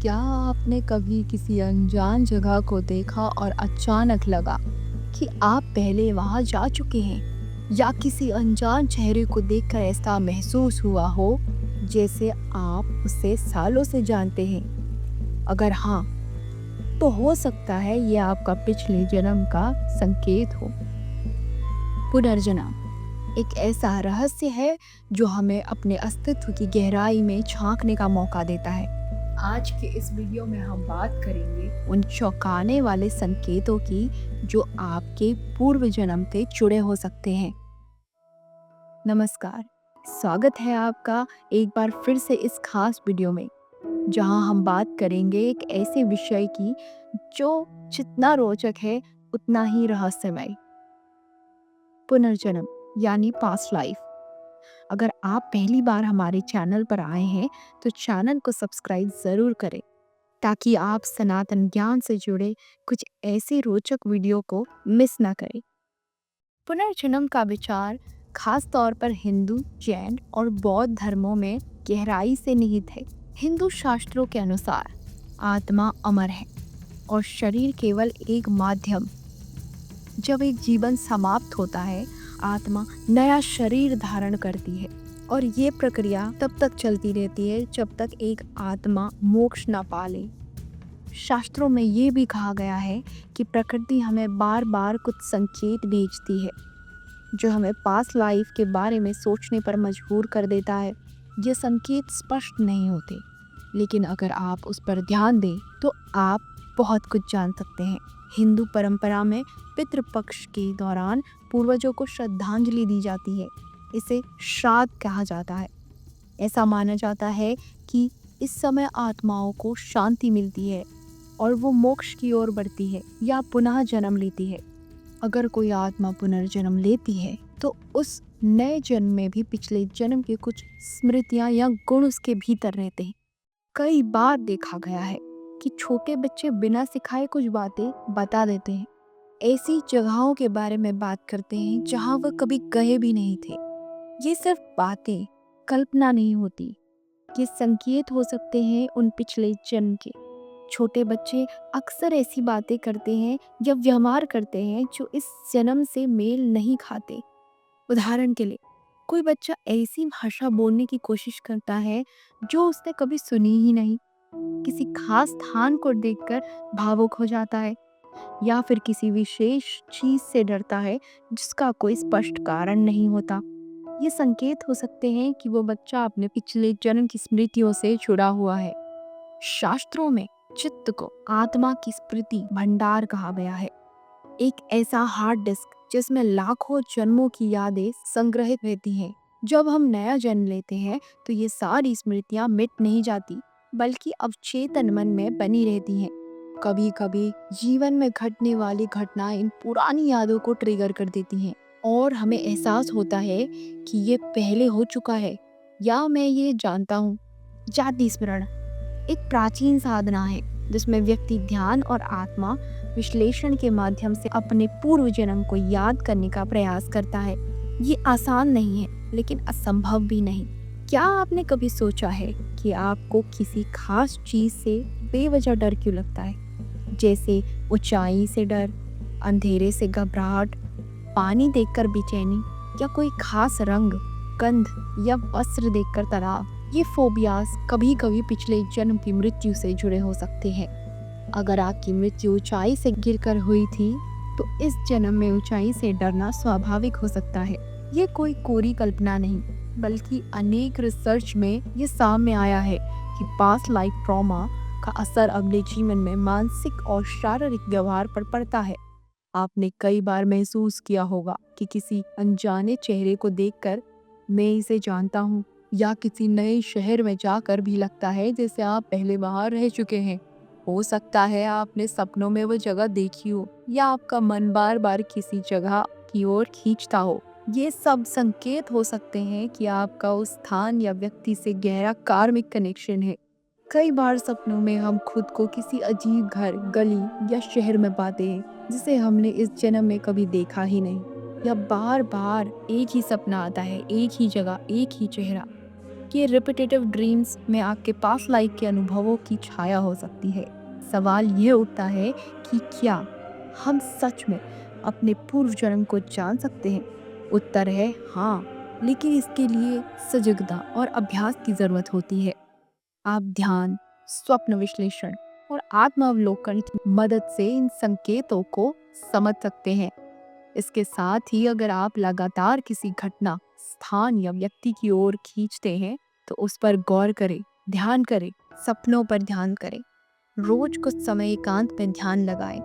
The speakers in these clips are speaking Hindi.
क्या आपने कभी किसी अनजान जगह को देखा और अचानक लगा कि आप पहले वहां जा चुके हैं, या किसी अनजान चेहरे को देखकर ऐसा महसूस हुआ हो जैसे आप उसे सालों से जानते हैं? अगर हाँ, तो हो सकता है ये आपका पिछले जन्म का संकेत हो। पुनर्जन्म एक ऐसा रहस्य है जो हमें अपने अस्तित्व की गहराई में झांकने का मौका देता है। आज के इस वीडियो में हम बात करेंगे उन चौंकाने वाले संकेतों की जो आपके पूर्व जन्म से जुड़े हो सकते हैं। नमस्कार, स्वागत है आपका एक बार फिर से इस खास वीडियो में, जहां हम बात करेंगे एक ऐसे विषय की जो जितना रोचक है उतना ही रहस्यमय। पुनर्जन्म यानी पास्ट लाइफ। अगर आप पहली बार हमारे चैनल पर आए हैं तो चैनल को सब्सक्राइब ज़रूर करें ताकि आप सनातन ज्ञान से जुड़े कुछ ऐसे रोचक वीडियो को मिस ना करें। पुनर्जन्म का विचार खास तौर पर हिंदू, जैन और बौद्ध धर्मों में गहराई से निहित है। हिंदू शास्त्रों के अनुसार आत्मा अमर है और शरीर केवल एक माध्यम। जब एक जीवन समाप्त होता है, आत्मा नया शरीर धारण करती है और ये प्रक्रिया तब तक चलती रहती है जब तक एक आत्मा मोक्ष न पा ले। शास्त्रों में ये भी कहा गया है कि प्रकृति हमें बार बार कुछ संकेत भेजती है जो हमें पास्ट लाइफ के बारे में सोचने पर मजबूर कर देता है। ये संकेत स्पष्ट नहीं होते, लेकिन अगर आप उस पर ध्यान दें तो आप बहुत कुछ जान सकते हैं। हिंदू परंपरा में पितृपक्ष के दौरान पूर्वजों को श्रद्धांजलि दी जाती है। इसे श्राद्ध कहा जाता है। ऐसा माना जाता है कि इस समय आत्माओं को शांति मिलती है और वो मोक्ष की ओर बढ़ती है या पुनः जन्म लेती है। अगर कोई आत्मा पुनर्जन्म लेती है तो उस नए जन्म में भी पिछले जन्म के कुछ स्मृतियां या गुण उसके भीतर रहते हैं। कई बार देखा गया है कि छोटे बच्चे बिना सिखाए कुछ बातें बता देते हैं, ऐसी जगहों के बारे में बात करते हैं जहां वह कभी गए भी नहीं थे। ये सिर्फ बातें, कल्पना नहीं होती, ये संकेत हो सकते हैं उन पिछले जन्म के। छोटे बच्चे अक्सर ऐसी बातें करते हैं या व्यवहार करते हैं जो इस जन्म से मेल नहीं खाते। उदाहरण के लिए, कोई बच्चा ऐसी भाषा बोलने की कोशिश करता है जो उसने कभी सुनी ही नहीं, किसी खास स्थान को देखकर भावुक हो जाता है, या फिर किसी विशेष चीज से डरता है जिसका कोई स्पष्ट कारण नहीं होता। ये संकेत हो सकते हैं कि वो बच्चा अपने पिछले जन्म की स्मृतियों से जुड़ा हुआ है। शास्त्रों में चित्त को आत्मा की स्मृति भंडार कहा गया है, एक ऐसा हार्ड डिस्क जिसमें लाखों जन्मों की यादें संग्रहित रहती हैं। जब हम नया जन्म लेते हैं तो ये सारी स्मृतियां मिट नहीं जाती, बल्कि अवचेतन मन में बनी रहती हैं। कभी कभी जीवन में घटने वाली घटनाएं इन पुरानी यादों को ट्रिगर कर देती हैं और हमें एहसास होता है कि ये पहले हो चुका है या मैं ये जानता हूँ। जाति स्मरण एक प्राचीन साधना है जिसमें व्यक्ति ध्यान और आत्मा विश्लेषण के माध्यम से अपने पूर्व जन्म को याद करने का प्रयास करता है। ये आसान नहीं है, लेकिन असंभव भी नहीं। क्या आपने कभी सोचा है कि आपको किसी खास चीज से बेवजह डर क्यों लगता है? जैसे ऊंचाई से डर, अंधेरे से घबराहट, पानी देखकर बेचैनी, या कोई खास रंग, गंध या वस्त्र देखकर तनाव। ये फोबियाज कभी कभी पिछले जन्म की मृत्यु से जुड़े हो सकते हैं। अगर आपकी मृत्यु ऊंचाई से गिरकर हुई थी तो इस जन्म में ऊंचाई से डरना स्वाभाविक हो सकता है। ये कोई कोरी कल्पना नहीं, बल्कि अनेक रिसर्च में ये सामने आया है कि पास्ट लाइफ ट्रॉमा का असर अगले जीवन में मानसिक और शारीरिक व्यवहार पर पड़ता है। आपने कई बार महसूस किया होगा कि किसी अनजाने चेहरे को देखकर मैं इसे जानता हूँ, या किसी नए शहर में जाकर भी लगता है जैसे आप पहले वहां रह चुके हैं। हो सकता है आपने सपनों में वो जगह देखी हो या आपका मन बार बार किसी जगह की ओर खींचता हो। ये सब संकेत हो सकते हैं कि आपका उस स्थान या व्यक्ति से गहरा कार्मिक कनेक्शन है। कई बार सपनों में हम खुद को किसी अजीब घर, गली या शहर में पाते हैं जिसे हमने इस जन्म में कभी देखा ही नहीं, या बार बार एक ही सपना आता है, एक ही जगह, एक ही चेहरा। कि रिपीटेटिव ड्रीम्स में आपके पास्ट लाइफ के अनुभवों की छाया हो सकती है। सवाल ये उठता है कि क्या हम सच में अपने पूर्व जन्म को जान सकते हैं? उत्तर है हाँ, लेकिन इसके लिए सजगता और अभ्यास की जरूरत होती है। आप ध्यान, स्वप्न विश्लेषण और आत्मावलोकन की मदद से इन संकेतों को समझ सकते हैं। इसके साथ ही अगर आप लगातार किसी घटना, स्थान या व्यक्ति की ओर खींचते हैं, तो उस पर गौर करें, ध्यान करें, सपनों पर ध्यान करें। रोज कुछ समय एकांत में ध्यान लगाएं,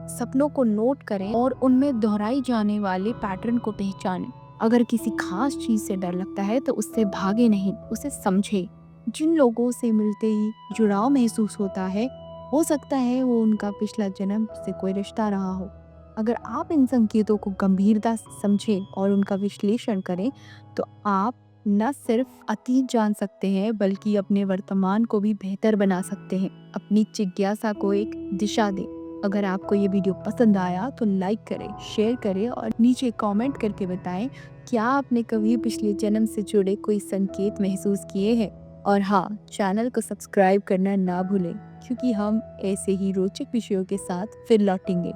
सपनों को नोट करें और उनमें दोहराई जाने वाले पैटर्न को पहचानें। अगर किसी खास चीज से डर लगता है तो उससे भागे नहीं, उसे समझे। जिन लोगों से मिलते ही जुड़ाव महसूस होता है, हो सकता है वो उनका पिछला जन्म से कोई रिश्ता रहा हो। अगर आप इन संकेतों को गंभीरता से समझें और उनका विश्लेषण करें, तो आप न सिर्फ अतीत जान सकते हैं बल्कि अपने वर्तमान को भी बेहतर बना सकते हैं। अपनी जिज्ञासा को एक दिशा दें। अगर आपको ये वीडियो पसंद आया तो लाइक करें, शेयर करें और नीचे कमेंट करके बताएं क्या आपने कभी पिछले जन्म से जुड़े कोई संकेत महसूस किए हैं। और हाँ, चैनल को सब्सक्राइब करना ना भूलें, क्योंकि हम ऐसे ही रोचक विषयों के साथ फिर लौटेंगे।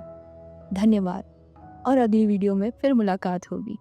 धन्यवाद और अगली वीडियो में फिर मुलाकात होगी।